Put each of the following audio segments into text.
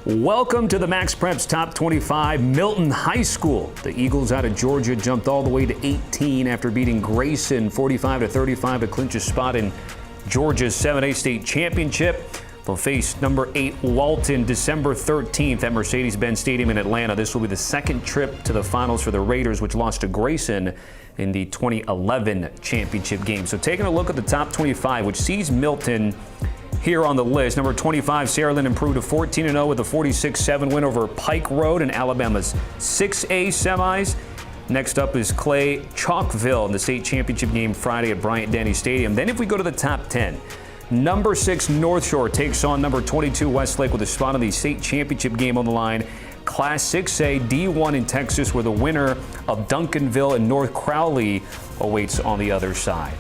Welcome to the MaxPreps Top 25, Milton High School. The Eagles out of Georgia jumped all the way to 18 after beating Grayson 45-35 to clinch a spot in Georgia's 7A state championship. They'll face number 8 Walton December 13th at Mercedes-Benz Stadium in Atlanta. This will be the second trip to the finals for the Raiders, which lost to Grayson in the 2011 championship game. So taking a look at the top 25, which sees Milton here on the list. Number 25, Serra improved to 14-0 with a 46-7 win over Pike Road in Alabama's 6A semis. Next up is Clay Chalkville in the state championship game Friday at Bryant-Denny Stadium. Then if we go to the top 10, number 6 North Shore takes on number 22 Westlake with a spot in the state championship game on the line. Class 6A D1 in Texas, where the winner of Duncanville and North Crowley awaits on the other side.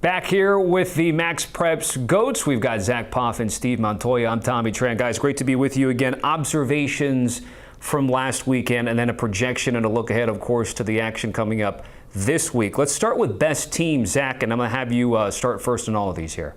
Back here with the MaxPreps GOATs, we've got Zack, Poff, and Steve Montoya. I'm Tommy Tran. Guys, great to be with you again. Observations from last weekend and then a projection and a look ahead, of course, to the action coming up this week. Let's start with best team, Zack, and I'm going to have you start first in all of these here.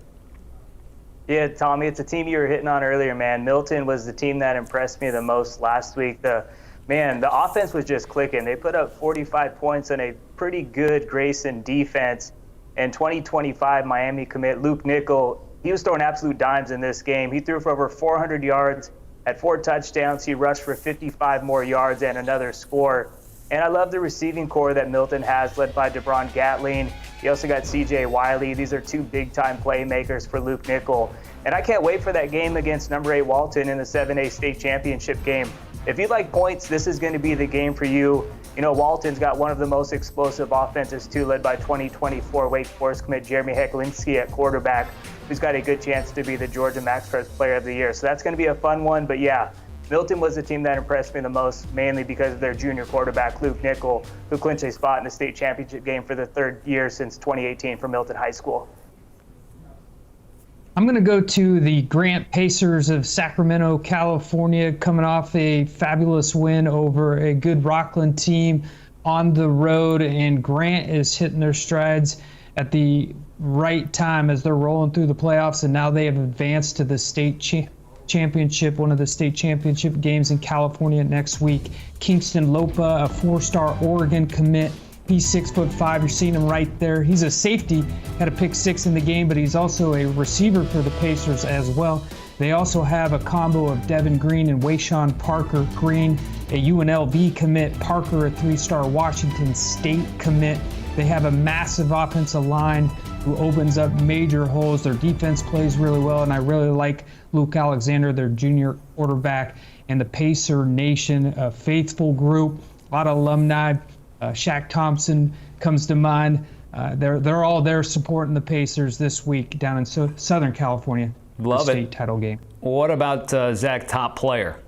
Yeah, Tommy, it's a team you were hitting on earlier, man. Milton was the team that impressed me the most last week. The offense was just clicking. They put up 45 points on a pretty good Grayson defense. And 2025 Miami commit Luke Nickel, he was throwing absolute dimes in this game. He threw for over 400 yards, had 4 touchdowns. He rushed for 55 more yards and another score. And I love the receiving core that Milton has, led by DeBron Gatling. He also got C.J. Wiley. These are 2 big-time playmakers for Luke Nickel. And I can't wait for that game against number 8 Walton in the 7A state championship game. If you like points, this is going to be the game for you. You know, Walton's got one of the most explosive offenses, too, led by 2024 Wake Forest commit Jeremy Hecklinski at quarterback, who's got a good chance to be the Georgia MaxPreps Player of the Year. So that's going to be a fun one. But, yeah, Milton was the team that impressed me the most, mainly because of their junior quarterback, Luke Nickel, who clinched a spot in the state championship game for the 3rd year since 2018 for Milton High School. I'm going to go to the Grant Pacers of Sacramento, California, coming off a fabulous win over a good Rockland team on the road. And Grant is hitting their strides at the right time as they're rolling through the playoffs. And now they have advanced to the state championship, one of the state championship games in California next week. Kingston Lopa, a 4-star Oregon commit. He's 6'5". You're seeing him right there. He's a safety, had a pick 6 in the game, but he's also a receiver for the Pacers as well. They also have a combo of Devin Green and Wayshawn Parker. Green, a UNLV commit. Parker, a 3-star Washington State commit. They have a massive offensive line who opens up major holes. Their defense plays really well, and I really like Luke Alexander, their junior quarterback, and the Pacer Nation, a faithful group, a lot of alumni. Shaq Thompson comes to mind. They're all there supporting the Pacers this week down in Southern California. Love the it. State title game. What about Zack, top player?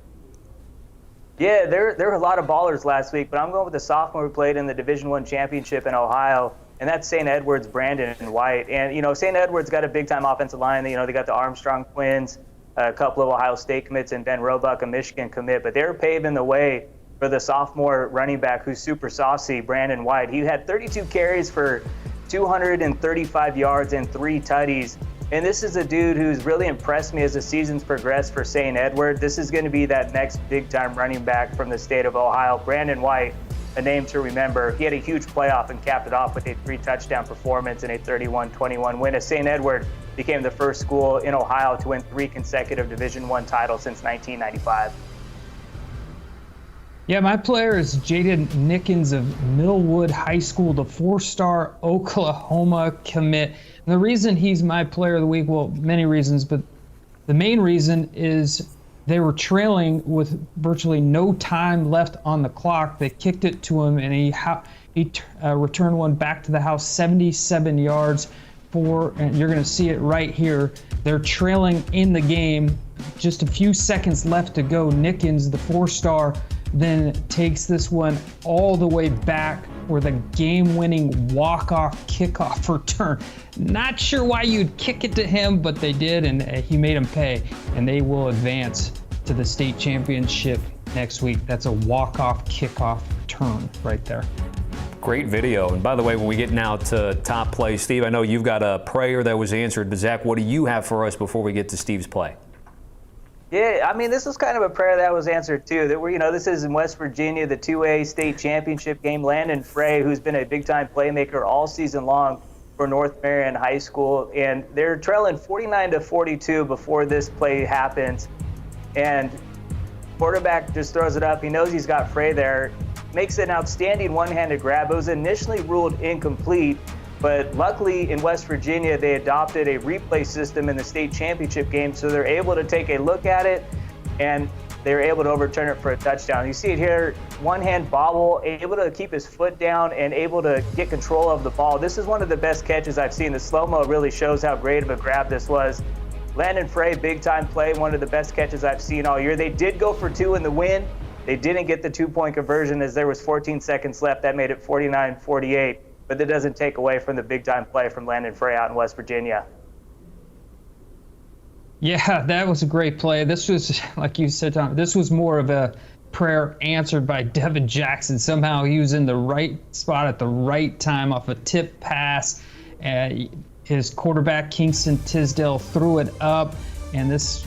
Yeah, there were a lot of ballers last week, but I'm going with the sophomore who played in the Division I championship in Ohio, and that's St. Edward's Brandon White. And, you know, St. Edward's got a big-time offensive line. You know, they got the Armstrong twins, a couple of Ohio State commits, and Ben Roebuck, a Michigan commit. But they're paving the way for the sophomore running back who's super saucy, Brandon White. He had 32 carries for 235 yards and 3 tutties. And this is a dude who's really impressed me as the season's progressed for St. Edward. This is going to be that next big-time running back from the state of Ohio. Brandon White, a name to remember. He had a huge playoff and capped it off with a 3-touchdown performance and a 31-21 win as St. Edward became the first school in Ohio to win 3 consecutive Division I titles since 1995. Yeah, my player is Jaden Nickens of Millwood High School, the 4-star Oklahoma commit. And the reason he's my player of the week, well, many reasons, but the main reason is they were trailing with virtually no time left on the clock. They kicked it to him, and he returned one back to the house, 77 yards and you're going to see it right here. They're trailing in the game, just a few seconds left to go. Nickens, the 4-star, then takes this one all the way back for the game-winning walk-off kickoff return. Not sure why you'd kick it to him, but they did, and he made him pay. And they will advance to the state championship next week. That's a walk-off kickoff return right there. Great video. And by the way, when we get now to top play, Steve, I know you've got a prayer that was answered, but Zach, what do you have for us before we get to Steve's play? Yeah, I mean, this was kind of a prayer that was answered too. That this is in West Virginia, the 2A state championship game. Landon Frey, who's been a big-time playmaker all season long for North Marion High School, and they're trailing 49-42 before this play happens. And quarterback just throws it up. He knows he's got Frey there. Makes an outstanding one-handed grab. It was initially ruled incomplete, but luckily in West Virginia, they adopted a replay system in the state championship game, so they're able to take a look at it, and they're able to overturn it for a touchdown. You see it here, one-hand bobble, able to keep his foot down and able to get control of the ball. This is one of the best catches I've seen. The slow-mo really shows how great of a grab this was. Landon Frey, big-time play, one of the best catches I've seen all year. They did go for 2 in the win. They didn't get the 2-point conversion as there was 14 seconds left. That made it 49-48, but that doesn't take away from the big-time play from Landon Frey out in West Virginia. Yeah, that was a great play. This was, like you said, Tom, this was more of a prayer answered by Devin Jackson. Somehow he was in the right spot at the right time off a tip pass. His quarterback, Kingston Tisdale, threw it up, and this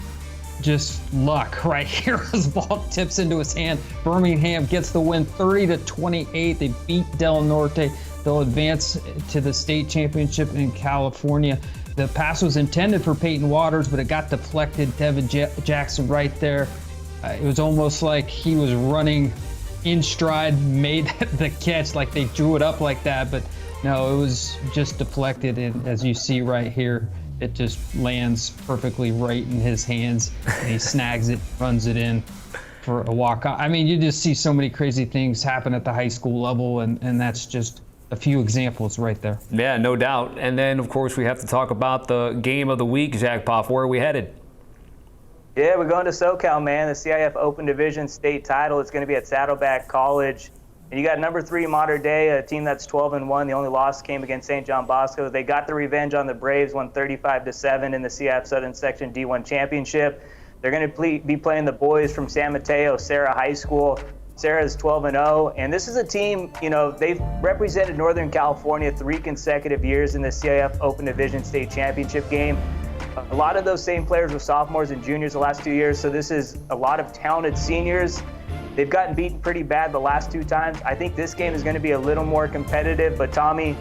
just luck right here as the ball tips into his hand. Birmingham gets the win 30-28. They beat Del Norte. They'll advance to the state championship in California. The pass was intended for Peyton Waters, but it got deflected. Devin Jackson right there. It was almost like he was running in stride, made the catch, like they drew it up like that, but no, it was just deflected, and as you see right here, it just lands perfectly right in his hands, and he snags it, runs it in for a walk. I mean, you just see so many crazy things happen at the high school level, and that's just a few examples right there. Yeah, no doubt. And then, of course, we have to talk about the game of the week, Zach Poff. Where are we headed? Yeah, we're going to SoCal, man. The CIF Open Division state title. It's going to be at Saddleback College. And you got number 3 Mater Dei, a team that's 12-1. The only loss came against St. John Bosco. They got the revenge on the Braves, won 35-7 in the CIF Southern Section D1 Championship. They're going to be playing the boys from San Mateo, Serra High School. Serra is 12-0, and this is a team, they've represented Northern California 3 consecutive years in the CIF Open Division State Championship game. A lot of those same players were sophomores and juniors the last 2 years, so this is a lot of talented seniors. They've gotten beaten pretty bad the last 2 times. I think this game is going to be a little more competitive, but Tommy,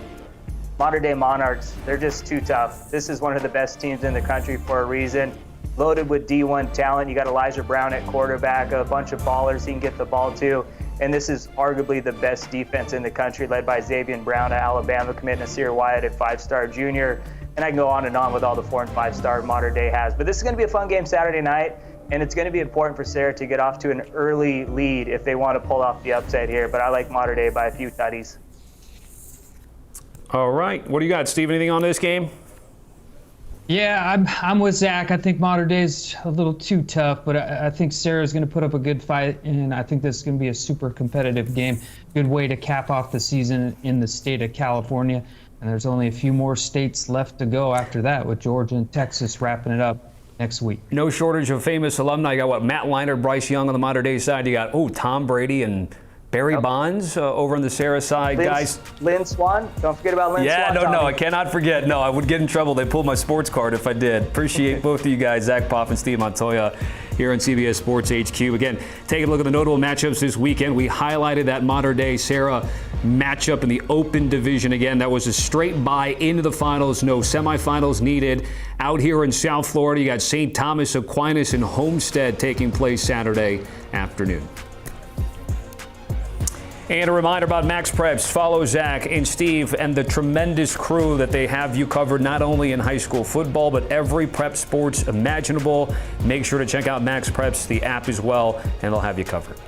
Mater Dei Monarchs, they're just too tough. This is one of the best teams in the country for a reason. Loaded with D1 talent. You got Elijah Brown at quarterback, a bunch of ballers he can get the ball to. And this is arguably the best defense in the country, led by Xavier Brown at Alabama, commit Nasir Wyatt at 5-star junior. And I can go on and on with all the 4- and 5-star Mater Dei has. But this is going to be a fun game Saturday night. And it's going to be important for Serra to get off to an early lead if they want to pull off the upset here. But I like Mater Dei by a few tutties. All right. What do you got, Steve? Anything on this game? Yeah, I'm with Zach. I think Mater Dei's a little too tough, but I think Serra's going to put up a good fight, and I think this is going to be a super competitive game. Good way to cap off the season in the state of California. And there's only a few more states left to go after that, with Georgia and Texas wrapping it up next week. No shortage of famous alumni. You got Matt Leinart, Bryce Young on the Mater Dei side. You got Tom Brady and Barry Bonds over on the Serra side, guys. Lynn Swan. Don't forget about Lynn Swan. Yeah, no, I cannot forget. No, I would get in trouble. They pulled my sports card if I did. Appreciate both of you guys, Zack Poff and Steve Montoya, here on CBS Sports HQ. Again, taking a look at the notable matchups this weekend. We highlighted that Mater Dei Serra matchup in the Open Division. Again, that was a straight bye into the finals. No semifinals needed. Out here in South Florida, you got St. Thomas Aquinas and Homestead taking place Saturday afternoon. And a reminder about MaxPreps. Follow Zach and Steve and the tremendous crew that they have you covered, not only in high school football, but every prep sports imaginable. Make sure to check out MaxPreps, the app as well, and they'll have you covered.